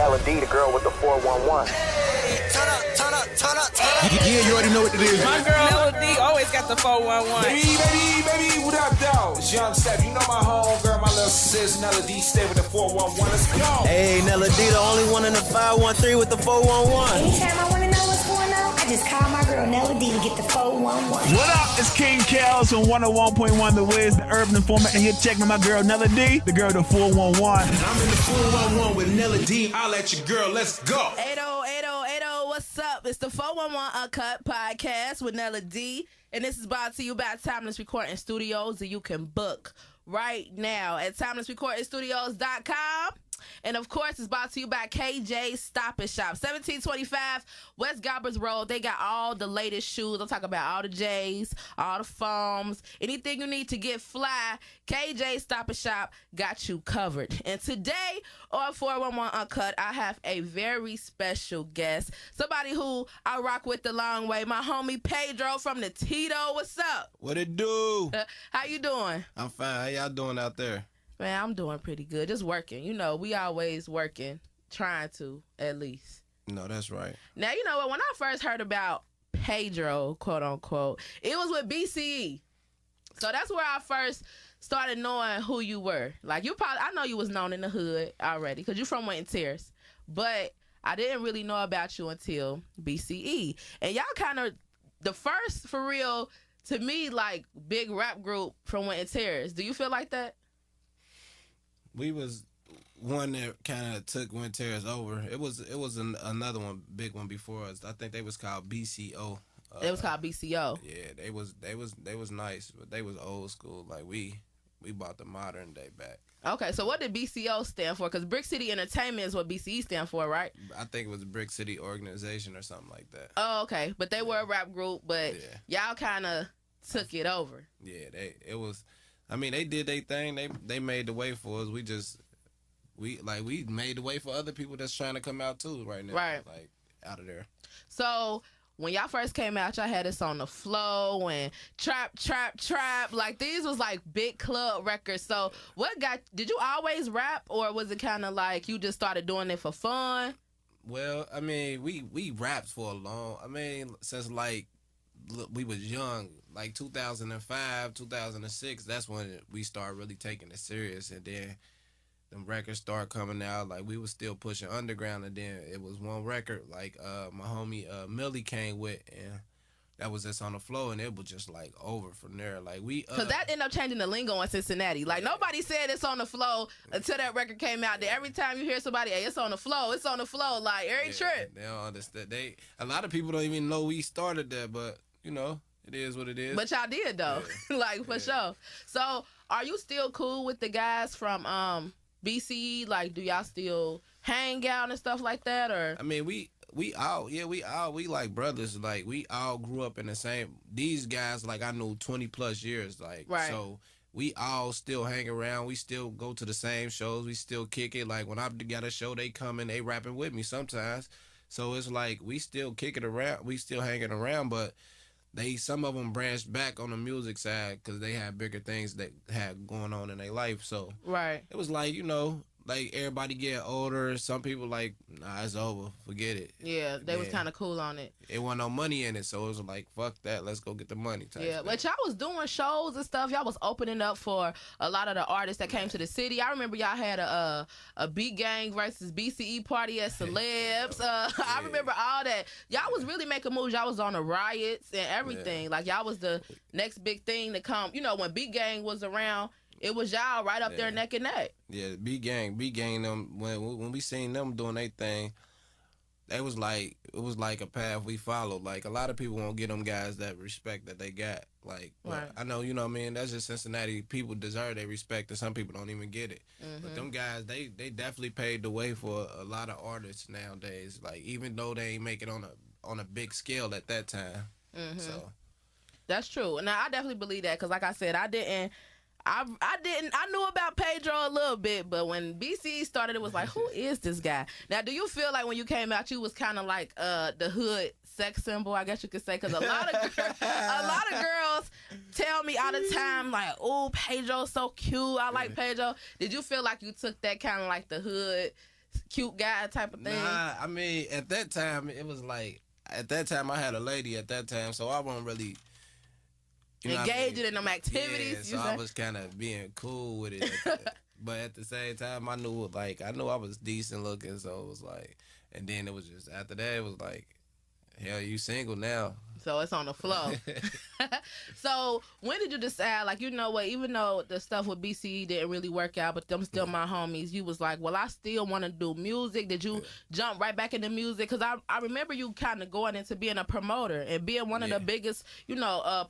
Nella D, the girl with the 411. Turn up. Yeah, you already know what it is. My girl Nella D always got the 411. Baby, what up, though? It's Young Steph. You know my homegirl, my little sis, Nella D, stay with the 411. Let's go. Hey, Nella D, the only one in the 513 with the 411. Anytime I want to know what's going on, I just call my girl Nella D to get the 411. What up? It's King Kels on 101.1 The Wiz, the urban informant, and you're checking my girl Nella D, the girl the 411. And I'm in the 411 with Nella D. I'll let your girl. Let's go. 80, what's up? It's the 411 UnCut Podcast with Nella D. And this is brought to you by Timeless Recording Studios that you can book right now at timelessrecordingstudios.com. And of course, it's brought to you by KJ Stop and Shop, 1725 West Gobbers Road. They got all the latest shoes. I'm talking about all the J's, all the foams, anything you need to get fly. KJ Stop and Shop got you covered. And today on 411 Uncut, I have a very special guest, somebody who I rock with the long way, my homie Paydro from the Tito. What's up? What it do? How you doing? I'm fine. How y'all doing out there? Man, I'm doing pretty good. Just working. You know, we always working, trying to, at least. No, that's right. Now, you know what? When I first heard about Paydro, quote unquote, it was with BCE. So that's where I first started knowing who you were. Like, I know you was known in the hood already because you're from Winton Terrace. But I didn't really know about you until BCE. And y'all kind of, the first, for real, to me, like, big rap group from Winton Terrace. Do you feel like that? We was one that kind of took Winton Terrace over. It was another one, big one before us. I think they was called BCO. It was called BCO. Yeah, they was nice, but they was old school. Like we brought the modern day back. Okay, so what did BCO stand for? Because Brick City Entertainment is what BCE stand for, right? I think it was Brick City Organization or something like that. Oh, okay, but they were a rap group, but y'all kind of took it over. Yeah, I mean, they did their thing. They made the way for us. We made the way for other people that's trying to come out too right now. Right. Like out of there. So when y'all first came out, y'all had us on the flow and trap. Like these was like big club records. So did you always rap, or was it kind of like you just started doing it for fun? Well, I mean, we rapped for since like we was young. Like 2005, 2006, that's when we started really taking it serious. And then them records started coming out. Like, we was still pushing underground. And then it was one record, like, my homie Millie came with. And that was just on the floor. And it was just, like, over from there. Like, because that ended up changing the lingo in Cincinnati. Like, nobody said it's on the floor until that record came out. Then every time you hear somebody, hey, it's on the flow. It's on the flow. Like, every trip. They don't understand. A lot of people don't even know we started that. But, you know. It is what it is. But y'all did, though. Yeah. Like, for sure. So, are you still cool with the guys from BCE? Like, do y'all still hang out and stuff like that? Or I mean, we like brothers. Like, we all grew up in the same. These guys, like, I knew 20+ years. Like, right. So we all still hang around. We still go to the same shows. We still kick it. Like, when I got a show, they come and they rapping with me sometimes. So it's like we still kick it around. We still hanging around, but some of them branched back on the music side because they had bigger things that had going on in their life. So right, it was like, you know, like everybody get older. Some people like, nah, it's over, forget it. Yeah, they was kind of cool on it. It wasn't no money in it, so it was like, fuck that, let's go get the money. Yeah, but y'all was doing shows and stuff. Y'all was opening up for a lot of the artists that came to the city. I remember y'all had a Beat Gang versus BCE party at Celebs. I remember all that. Y'all was really making moves. Y'all was on the riots and everything. Yeah. Like, y'all was the next big thing to come. You know, when Beat Gang was around, it was y'all right up there neck and neck. Yeah, Beat Gang, them, when we seen them doing their thing, it was like a path we followed. Like, a lot of people won't get them guys that respect that they got. Like, right. I know, you know what I mean? That's just Cincinnati. People deserve their respect, and some people don't even get it. Mm-hmm. But them guys, they definitely paved the way for a lot of artists nowadays. Like, even though they ain't make it on a big scale at that time. Mm-hmm. So that's true. Now, I definitely believe that because, like I said, I knew about Paydro a little bit, but when BCE started, it was like, who is this guy? Now, do you feel like when you came out, you was kind of like the hood sex symbol, I guess you could say, because a lot of girls tell me all the time, like, oh, Paydro's so cute. I like Paydro. Did you feel like you took that kind of like the hood cute guy type of thing? Nah, I mean, at that time, it was like, at that time, I had a lady at that time, so I wasn't really... Engaged in them activities? Yeah, so I was kind of being cool with it. But at the same time, I knew I was decent looking, so it was like... And then it was just, after that, it was like, hell, you single now. So it's on the flow. So when did you decide, like, you know what, even though the stuff with BCE didn't really work out, but them still my homies, you was like, well, I still want to do music. Did you jump right back into music? Because I remember you kind of going into being a promoter and being one of the biggest,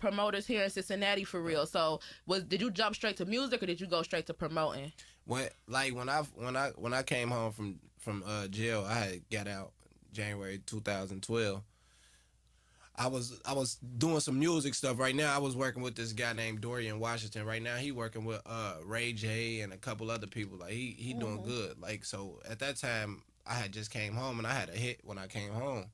promoters here in Cincinnati for real. So did you jump straight to music or did you go straight to promoting? When I came home from jail, I had got out January 2012. I was doing some music stuff. Right now, I was working with this guy named Dorian Washington. Right now, he working with Ray J and a couple other people. Like he doing good. Like, so at that time, I had just came home and I had a hit when I came home,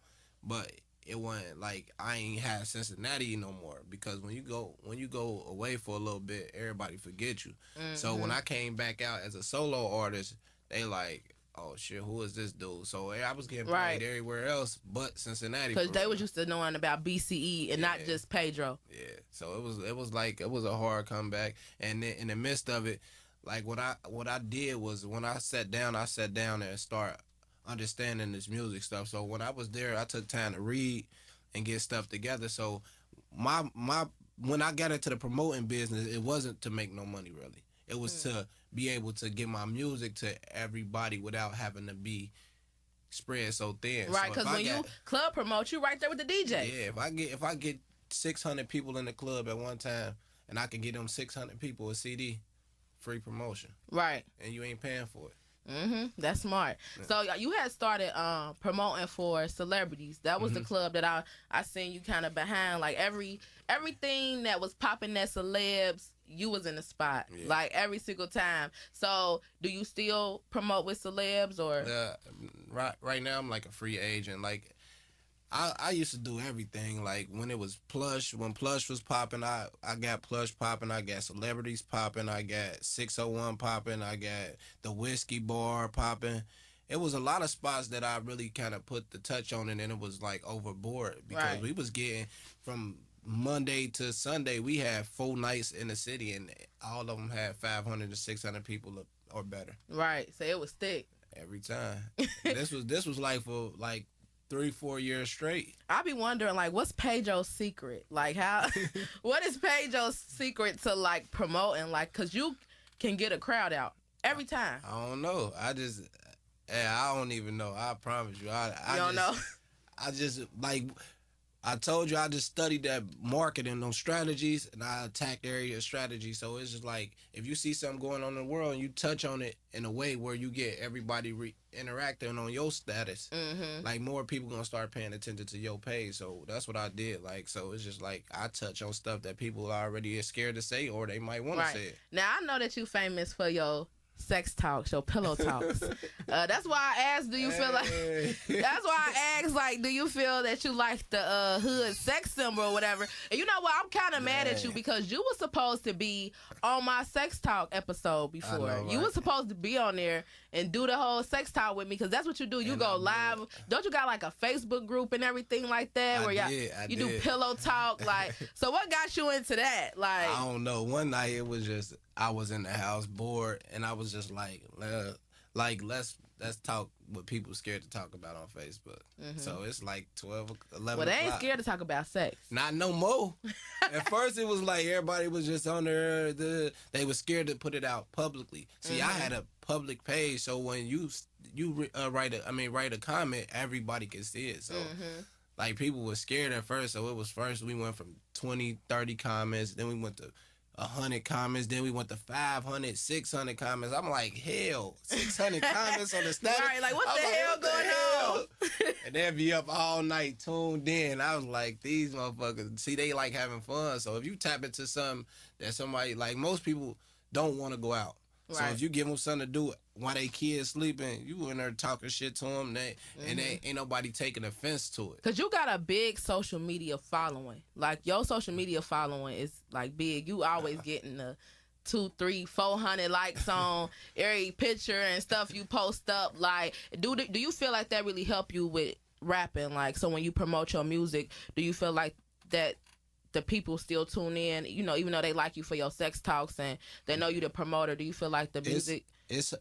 but it wasn't like I ain't had Cincinnati no more, because when you go away for a little bit, everybody forget you. So when I came back out as a solo artist, they like, oh shit, who is this dude? So I was getting played everywhere else but Cincinnati. Because they was used to knowing about BCE and not just Paydro. Yeah. So it was a hard comeback. And then in the midst of it, like what I did was, when I sat down and start understanding this music stuff. So when I was there, I took time to read and get stuff together. So my when I got into the promoting business, it wasn't to make no money really. It was to be able to get my music to everybody without having to be spread so thin. Right, because when you club promote, you right there with the DJ. Yeah, if I get 600 people in the club at one time, and I can get them 600 people a CD, free promotion. Right. And you ain't paying for it. That's smart. Yeah. So you had started promoting for celebrities. That was the club that I seen you kind of behind. Like everything that was popping at celebs, you was in the spot, like every single time. So do you still promote with celebs or? Right now I'm like a free agent. Like I used to do everything. Like when Plush was popping, I got Plush popping. I got celebrities popping. I got 601 popping. I got the Whiskey Bar popping. It was a lot of spots that I really kind of put the touch on, and then it was like overboard because we was getting from Monday to Sunday, we had 4 nights in the city, and all of them had 500 to 600 people or better. Right, so it was thick every time. This was like for like 3-4 years straight. I be wondering, like, what's Paydro's secret? Like, what is Paydro's secret to like promoting? Like, cause you can get a crowd out every time. I don't know. I don't even know. I promise you. I don't know. I just like. I told you I just studied that marketing, those strategies, and I attacked area strategy. So it's just like, if you see something going on in the world and you touch on it in a way where you get everybody interacting on your status, like more people gonna start paying attention to your page. So that's what I did. Like, so it's just like I touch on stuff that people already are scared to say, or they might want to say it. Now I know that you famous for your sex talks, your pillow talks. That's why I asked, do you feel like, that's why I asked, like, do you feel that you like the hood sex symbol or whatever? And you know what, I'm kind of mad at you because you were supposed to be on my sex talk episode before. Know, right? You were supposed to be on there and do the whole sex talk with me, because that's what you do. You go live. Don't you got like a Facebook group and everything like that where you do pillow talk? Like, so what got you into that? Like, I don't know. One night it was just, I was in the house bored, and I was just like let's talk what people scared to talk about on Facebook. So it's like 11 Well, they ain't scared to talk about sex. Not no more. At first it was like everybody was just on there. They were scared to put it out publicly. See, I had a public page, so when you write a comment, everybody can see it. So like people were scared at first. So it was first we went from 20, 30 comments, then we went to 100 comments, then we went to 500, 600 comments. I'm like, hell, 600 comments on the status? Right, like, what the hell going on? And they'd be up all night tuned in. I was like, these motherfuckers, see, they like having fun. So if you tap into something that somebody, like, most people don't want to go out. Right. So if you give them something to do while they kids sleeping, you in there talking shit to them, and ain't nobody taking offense to it. Because you got a big social media following. Like, your social media following is, like, big. You always getting 200, 300, 400 likes on every picture and stuff you post up. Like, do you feel like that really help you with rapping? Like, so when you promote your music, do you feel like that the people still tune in, you know, even though they like you for your sex talks and they know you the promoter? Do you feel like the music? It's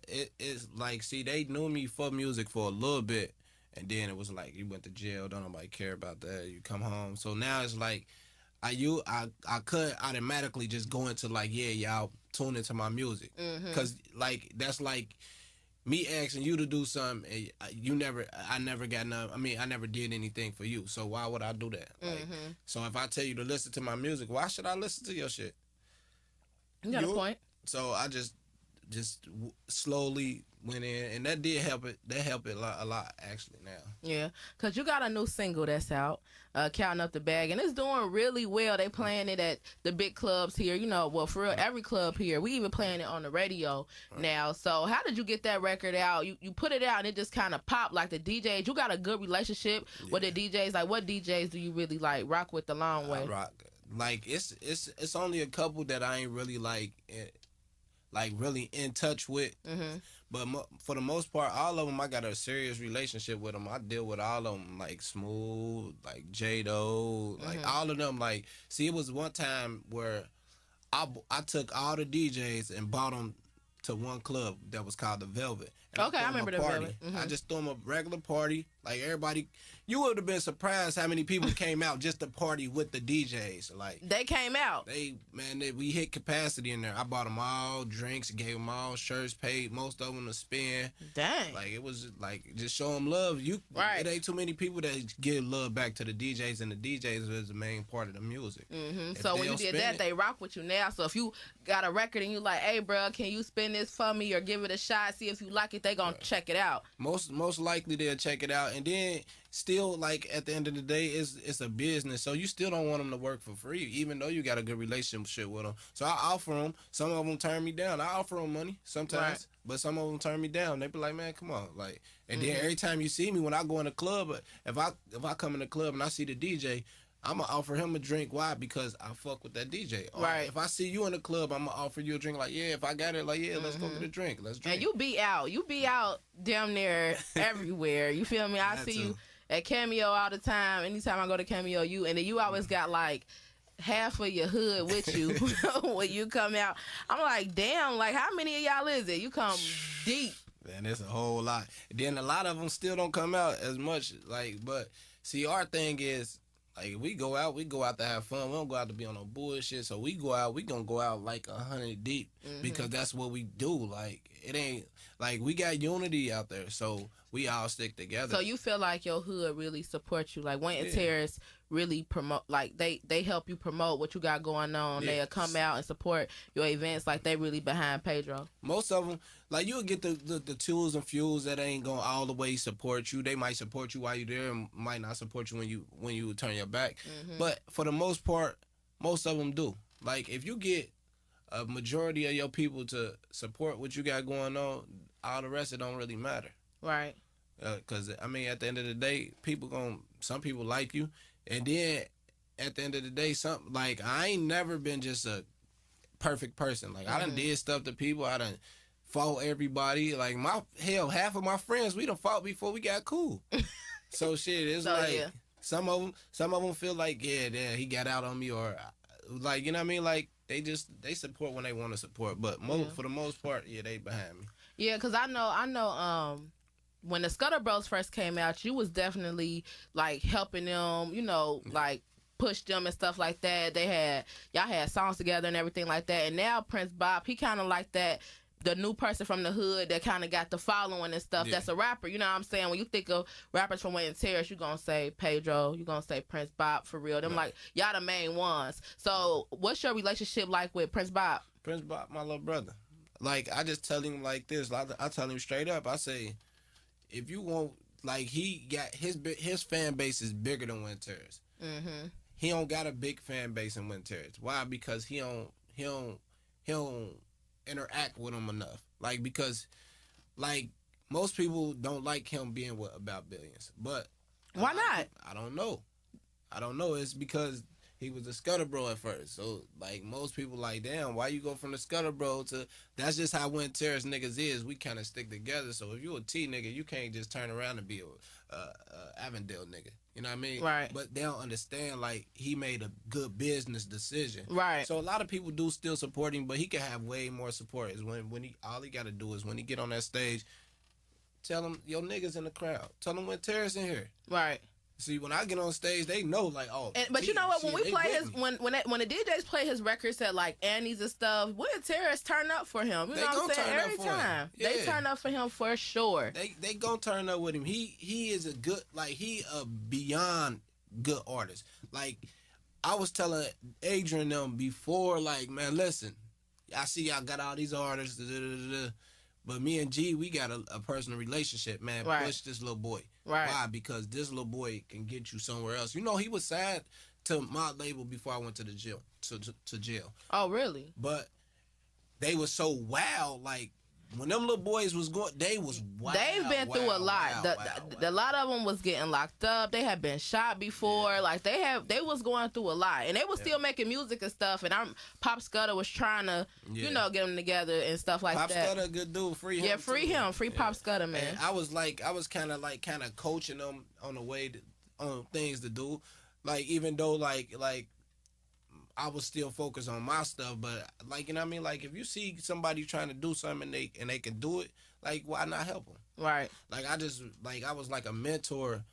like, see, they knew me for music for a little bit, and then it was like, you went to jail, don't nobody care about that, you come home. So now it's like, I could automatically just go into like, yeah, y'all tune into my music. Because like, that's like me asking you to do something, and I never got none. I mean, I never did anything for you, so why would I do that? Like, so if I tell you to listen to my music, why should I listen to your shit? You got a point. So I just slowly went in, and that did help it. That helped it a lot actually now. Yeah, because you got a new single that's out, Counting Up the Bag, and it's doing really well. They playing it at the big clubs here, you know, well, for real, every club here. We even playing it on the radio now. So how did you get that record out? You put it out and it just kind of popped. Like the DJs, you got a good relationship with the DJs. Like, what DJs do you really like rock with the long way? I rock. Like, it's only a couple that I ain't really like really in touch with. But for the most part, all of them, I got a serious relationship with them. I deal with all of them, like Smooth, like J-Do, like all of them. Like, see, it was one time where I took all the DJs and brought them to one club that was called the Velvet. And Okay, I remember the Velvet. I just threw them a regular party. Like, everybody, you would have been surprised how many people came out just to party with the DJs. Like, They came out. We hit capacity in there. I bought them all drinks, gave them all shirts, paid most of them to spend. Dang. Like, it was like, just show them love. It ain't too many people that give love back to the DJs, and the DJs is the main part of the music. So when you did that, they rock with you now. So if you got a record and you like, hey, bro, can you spin this for me or give it a shot, see if you like it, they gonna check it out. Most likely they'll check it out, and then still, like, at the end of the day, it's a business, so you still don't want them to work for free, even though you got a good relationship with them. So I offer them. Some of them turn me down. I offer them money sometimes, but some of them turn me down. They be like, man, come on, like. And then every time you see me when I go in the club, if I come in the club and I see the DJ, I'm going to offer him a drink. Why? Because I fuck with that DJ. Right. If I see you in the club, I'm going to offer you a drink. Like, yeah, if I got it, like, yeah, let's go get a drink. Let's drink. And you be out damn near everywhere. You feel me? I see you at Cameo all the time. Anytime I go to Cameo, and then you always got like half of your hood with you when you come out. I'm like, damn, like, how many of y'all is it? You come deep. Man, it's a whole lot. Then a lot of them still don't come out as much. Like, but see, our thing is, like, we go out to have fun. We don't go out to be on no bullshit. So we go out, we gonna go out like 100 deep because that's what we do. Like, it ain't like we got unity out there, so we all stick together. So you feel like your hood really supports you? Like, Wayne Terrace really promote, like they help you promote what you got going on. They'll come out and support your events. Like, they really behind Paydro. Most of them, like, you'll get the tools and fuels that ain't gonna all the way support you. They might support you while you're there and might not support you when you turn your back. But for the most part, most of them do. Like, if you get a majority of your people to support what you got going on, all the rest, it don't really matter. Right. Because, I mean, at the end of the day, some people like you. And then, at the end of the day, I ain't never been just a perfect person. Like, I done did stuff to people. I done fought everybody. Like, half of my friends, we done fought before we got cool. So, shit, it's some of them feel like, yeah, he got out on me, or, like, you know what I mean? Like, they support when they want to support. But for the most part, they behind me. Yeah, because I know, when the Scudder Bros first came out, you was definitely like helping them, you know, like push them and stuff like that. Y'all had songs together and everything like that. And now Prince Bob, he kind of like that, the new person from the hood that kind of got the following and stuff. That's a rapper. You know what I'm saying? When you think of rappers from Wayne Terrace, you gonna say Paydro, you gonna say Prince Bob, for real. Them like, y'all the main ones. So what's your relationship like with Prince Bob? Prince Bob, my little brother. Like, I just tell him like this. I tell him straight up. I say, if you want, like, he got his fan base is bigger than Wayne Terrace. He don't got a big fan base in Wayne Terrace. Why? Because he don't interact with him enough. Like, because, like, most people don't like him being with About Billions. But why not? I don't know. It's because he was the Scudder Bro at first. So like most people like, damn, why you go from the Scudder Bro to? That's just how when terrorist niggas is. We kind of stick together. So if you a T nigga, you can't just turn around and be a Avondale nigga. You know what I mean? Right. But they don't understand, like, he made a good business decision. Right. So a lot of people do still support him, but he can have way more support. Is when he all he got to do is when he get on that stage, tell him, yo, niggas in the crowd. Tell them when terrorists in here. Right. See, when I get on stage, they know, like, oh. But you know what? When we play his, when the DJs play his records at like Annie's and stuff, when terrorists turn up for him, you know what I'm saying? Every time they turn up for him for sure. They gonna turn up with him. He is a good, like, he a beyond good artist. Like, I was telling Adrian them before, like, man, listen, I see y'all got all these artists, but me and G, we got a personal relationship, man. Right. Push this little boy. Right. Why? Because this little boy can get you somewhere else. You know, he was signed to my label before I went to the jail, to jail. Oh, really? But they was so wild, like, when them little boys was going, they was wild. They've been through a lot. A lot of them was getting locked up. They had been shot before. Yeah. Like they was going through a lot, and they was still making music and stuff. And Pop Scudder was trying to, you know, get them together and stuff like Pop that. Pop Scudder, good dude. Free him. Yeah, free him. Free Pop Scudder, man. And I was kind of coaching them on the way on things to do. Like, even though like I was still focused on my stuff, but, like, you know what I mean? Like, if you see somebody trying to do something and they can do it, like, why not help them? Right. Like, I was like a mentor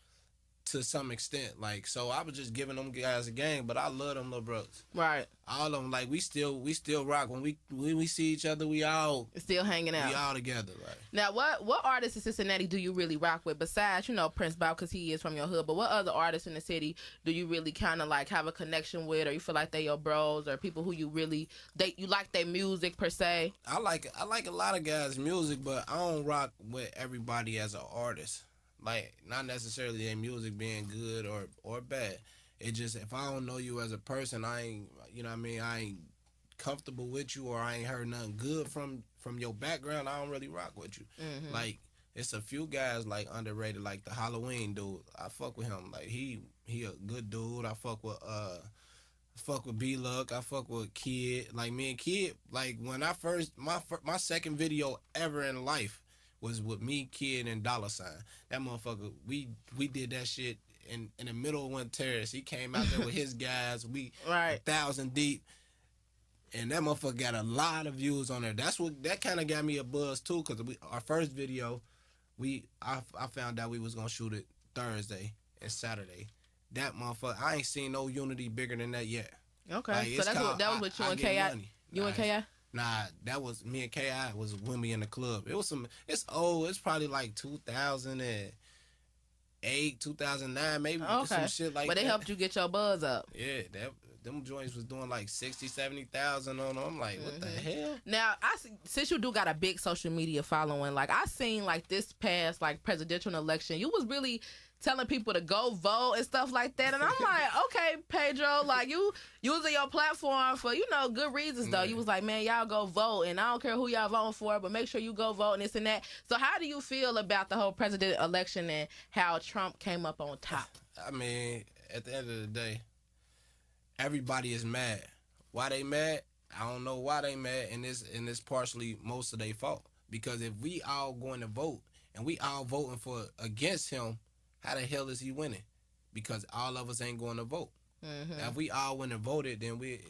to some extent. Like, so I was just giving them guys a game, but I love them little brothers. Right. All of them, like, we still rock. When we see each other, we all still hanging out. We all together, right? Now, what artists in Cincinnati do you really rock with besides, you know, Prince Bow, because he is from your hood? But what other artists in the city do you really kind of like have a connection with, or you feel like they your bros, or people who you really you like their music per se? I like a lot of guys' music, but I don't rock with everybody as an artist. Like, not necessarily their music being good or bad. It just, if I don't know you as a person, I ain't, you know what I mean, I ain't comfortable with you, or I ain't heard nothing good from your background, I don't really rock with you. Mm-hmm. Like, it's a few guys, like, underrated, like the Halloween dude. I fuck with him. Like, he a good dude. I fuck with B-Luck. I fuck with Kid. Like, me and Kid, like, when I first, my second video ever in life was with me, Kid, and $. That motherfucker, we did that shit in the middle of one terrace. He came out there with his guys. We 1,000 deep. And that motherfucker got a lot of views on there. That kind of got me a buzz too, because our first video, I found out we was gonna shoot it Thursday and Saturday. That motherfucker, I ain't seen no unity bigger than that yet. Okay, like, so that was with you and K.I. You and K.I.? Nah, that was me and K.I. was when we in the club. It was it's old. It's probably like 2008, 2009, maybe some shit like that. But they helped you get your buzz up. Yeah, them joints was doing like 60, 70,000 on them. I'm like, what the hell? Now, since you do got a big social media following, like, I seen like this past like presidential election, you was really telling people to go vote and stuff like that, and I'm like, okay, Paydro, like, you using your platform for, you know, good reasons though. You was like, man, y'all go vote, and I don't care who y'all voting for, but make sure you go vote and this and that. So how do you feel about the whole president election and how Trump came up on top? I mean, at the end of the day, everybody is mad. Why they mad? I don't know why they mad, and it's partially most of their fault. Because if we all going to vote and we all voting for against him, how the hell is he winning? Because all of us ain't going to vote. Mm-hmm. Now, if we all went and voted, then we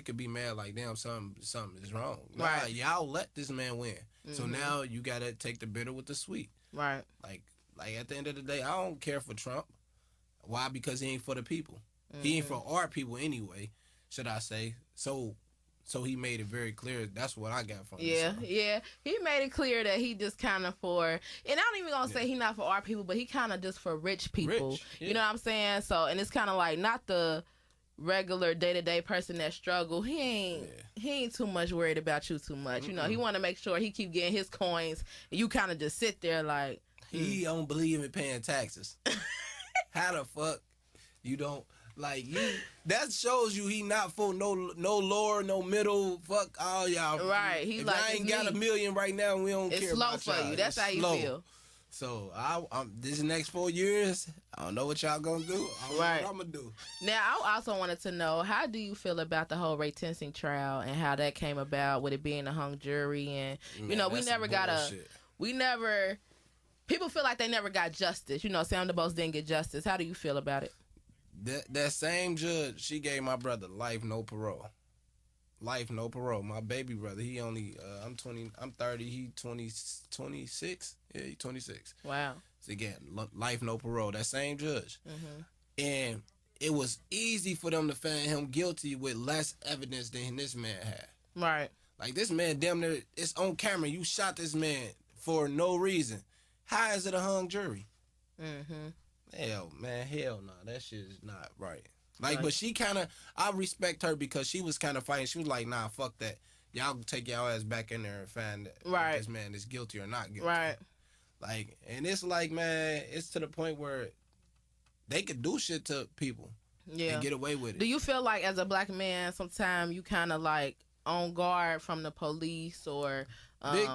could be mad like, damn, something is wrong. Right. Y'all let this man win. Mm-hmm. So now you got to take the bitter with the sweet. Right. Like at the end of the day, I don't care for Trump. Why? Because he ain't for the people. Mm-hmm. He ain't for our people anyway, should I say. So he made it very clear. That's what I got from him. Yeah. He made it clear that he just kind of for, and I'm not even going to say he not for our people, but he kind of just for rich people. You know what I'm saying? So, and it's kind of like not the regular day-to-day person that struggle. He ain't too much worried about you too much. Mm-mm. You know, he want to make sure he keep getting his coins, and you kind of just sit there like. He don't believe in paying taxes. How the fuck you don't? Like, that shows you he not for no lower, no middle. Fuck all y'all. Right. He if like, I ain't got $1 million right now, we don't care about y'all. It's slow for you. That's how you feel. So this next 4 years, I don't know what y'all gonna do. I don't know what I'm gonna do. Now, I also wanted to know, how do you feel about the whole Ray Tensing trial and how that came about with it being a hung jury? And you know, people feel like they never got justice. You know, Sam DuBose didn't get justice. How do you feel about it? That same judge, she gave my brother life, no parole. Life, no parole. My baby brother, he only, I'm 30, he 26. Yeah, he 26. Wow. So again, life, no parole. That same judge. And it was easy for them to find him guilty with less evidence than this man had. Right. Like, this man, damn near, it's on camera. You shot this man for no reason. How is it a hung jury? Hell no. That shit is not right. Like, but she kind of, I respect her because she was kind of fighting. She was like, nah, fuck that. Y'all take y'all ass back in there and find if this man is guilty or not guilty. Right. Like, and it's like, man, it's to the point where they could do shit to people and get away with it. Do you feel like, as a black man, sometimes you kind of like on guard from the police or... Big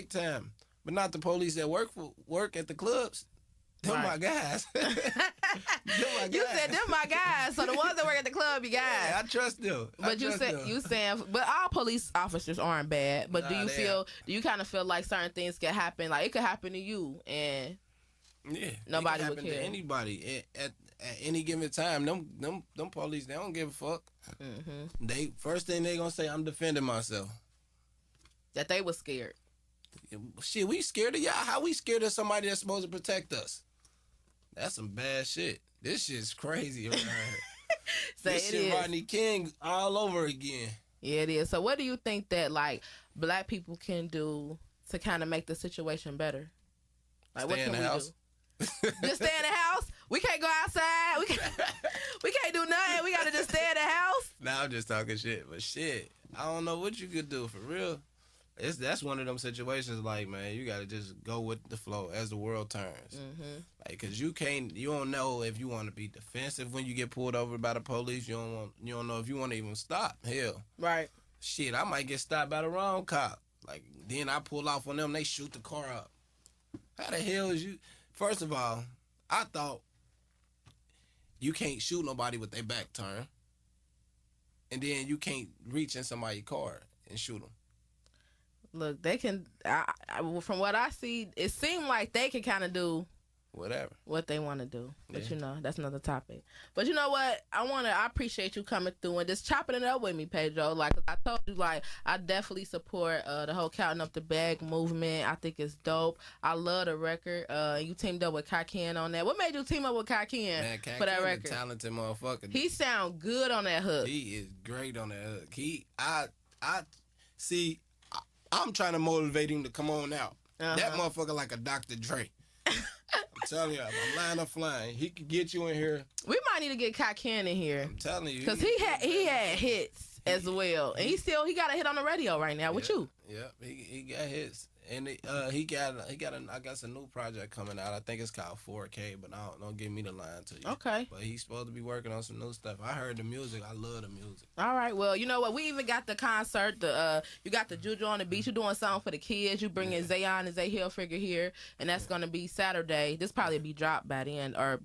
time. But not the police that work at the clubs. Them my guys. You said them my guys, so the ones that work at the club, you guys. Yeah, I trust them. But you saying, but all police officers aren't bad. But do you kind of feel like certain things can happen? Like, it could happen to you, and nobody would care. To anybody at any given time. Them police, they don't give a fuck. They first thing they gonna say, I'm defending myself. That they was scared. Shit, we scared of y'all. How we scared of somebody that's supposed to protect us? That's some bad shit. This shit's crazy around here. This shit Rodney King all over again. Yeah, it is. So what do you think that, like, black people can do to kind of make the situation better? Like, stay in the house. Do? Just stay in the house? We can't go outside. We can't do nothing. We got to just stay in the house? Nah, I'm just talking shit. But shit, I don't know what you could do for real. That's one of them situations, like, man, you gotta just go with the flow as the world turns. Like, cause you don't know if you want to be defensive when you get pulled over by the police. You don't know if you want to even stop. Hell, right? Shit, I might get stopped by the wrong cop. Like, then I pull off on them, they shoot the car up. How the hell is you? First of all, I thought you can't shoot nobody with their back turned, and then you can't reach in somebody's car and shoot them. Look, they can. From what I see, it seemed like they can kind of do what they want to do. But you know, that's another topic. But you know what? I appreciate you coming through and just chopping it up with me, Paydro. Like I told you, like, I definitely support the whole counting up the bag movement. I think it's dope. I love the record. You teamed up with Kaken on that. What made you team up with Kaken for that record? A talented motherfucker. He sound good on that hook. He is great on that hook. I see. I'm trying to motivate him to come on out. That motherfucker like a Dr. Dre. I'm telling you, I'm lying or flying. He could get you in here. We might need to get Kaken in here. I'm telling you. Because he had hits as well. And he got a hit on the radio right now with you. Yep, he got hits. And I got a new project coming out. I think it's called 4K, but don't give me the line to you. Okay. But he's supposed to be working on some new stuff. I heard the music. I love the music. All right. Well, you know what? We even got the concert. You got the Juju on the Beach. You're doing something for the kids. You bringing Zayon and Zay Hilfiger here, and that's going to be Saturday. This probably be dropped by then, or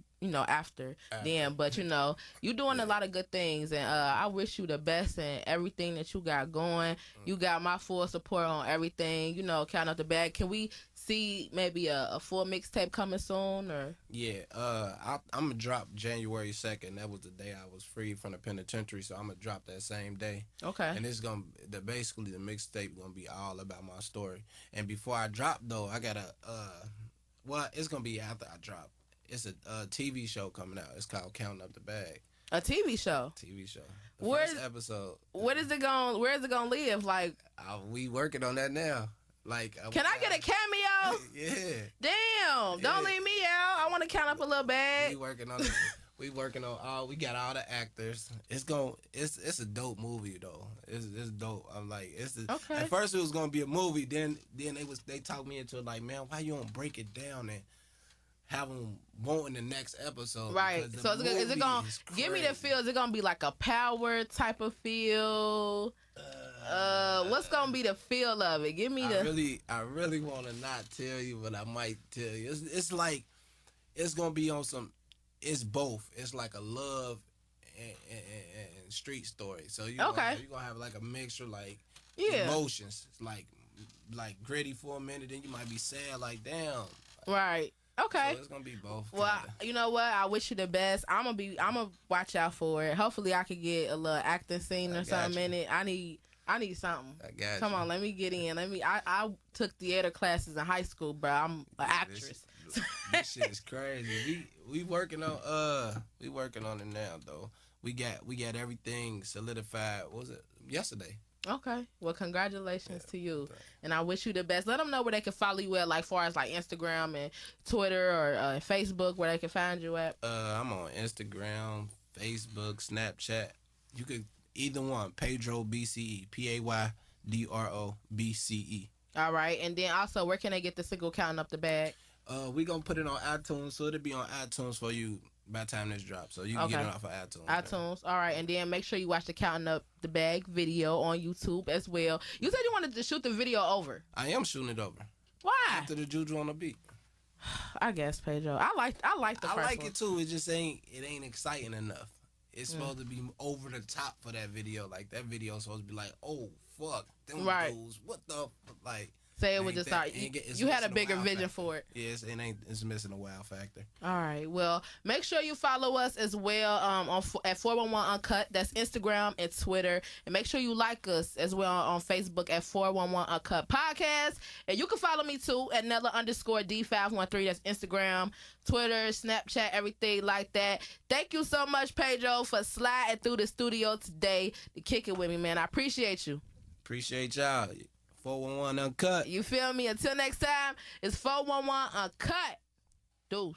after then. But you doing a lot of good things, and I wish you the best in everything that you got going. You got my full support on everything. Count up the bag. Can we see maybe a full mixtape coming soon? Or I'm gonna drop January 2nd. That was the day I was freed from the penitentiary, so I'm gonna drop that same day. Okay. And it's basically the mixtape gonna be all about my story. And before I drop though, I gotta it's gonna be after I drop. It's a TV show coming out. It's called Counting Up the Bag. A TV show? TV show. First episode. Where is it gonna live? Like, we working on that now. Like, can I get a cameo? Yeah. Damn! Don't leave me out. I want to count up a little bag. We working on it. We got all the actors. It's a dope movie though. It's dope. I'm like, okay. At first it was gonna be a movie. Then they talked me into it, like, man, why you don't break it down and have them wanting the next episode? Right. So is it gonna give me the feel? Is it gonna be like a Power type of feel? What's gonna be the feel of it? Give me the. I really want to not tell you, but I might tell you. It's like it's gonna be on some. It's both. It's like a love and street story. So you're gonna have like a mixture, like emotions. It's like gritty for a minute, then you might be sad, like damn. Right. Okay. So it's gonna be both. Well, you know what? I wish you the best. I'm gonna watch out for it. Hopefully, I could get a little acting scene or something in it. I need something. I got Come on, let me get in. I took theater classes in high school, bro. I'm an actress. This shit is crazy. We working on it now though. We got everything solidified. What was it yesterday? Okay. Well, congratulations to you, and I wish you the best. Let them know where they can follow you at, like far as like Instagram and Twitter or Facebook, where they can find you at. I'm on Instagram, Facebook, Snapchat. You could either one. Paydro BCE, Paydro BCE. All right, and then also, where can they get the single Counting Up the Bag? We gonna put it on iTunes, so it'll be on iTunes for you by the time this drops. So you can get it off of iTunes. iTunes, all right, and then make sure you watch the Counting Up the Bag video on YouTube as well. You said you wanted to shoot the video over. I am shooting it over. Why? After the juju on the beat. I guess, Pedro. I like the first one. It too. It just ain't exciting enough. It's supposed to be over the top for that video. Like that video is supposed to be like, oh fuck, them dudes, what the like. Say it was just like you had a bigger vision for it. Yes, it's missing a wow factor. All right. Well, make sure you follow us as well at 411 Uncut. That's Instagram and Twitter. And make sure you like us as well on Facebook at 411 Uncut Podcast. And you can follow me too at Nella_D513. That's Instagram, Twitter, Snapchat, everything like that. Thank you so much, Pedro, for sliding through the studio today to kick it with me, man. I appreciate you. Appreciate y'all. 411 Uncut. You feel me? Until next time, it's 411 Uncut. Deuce.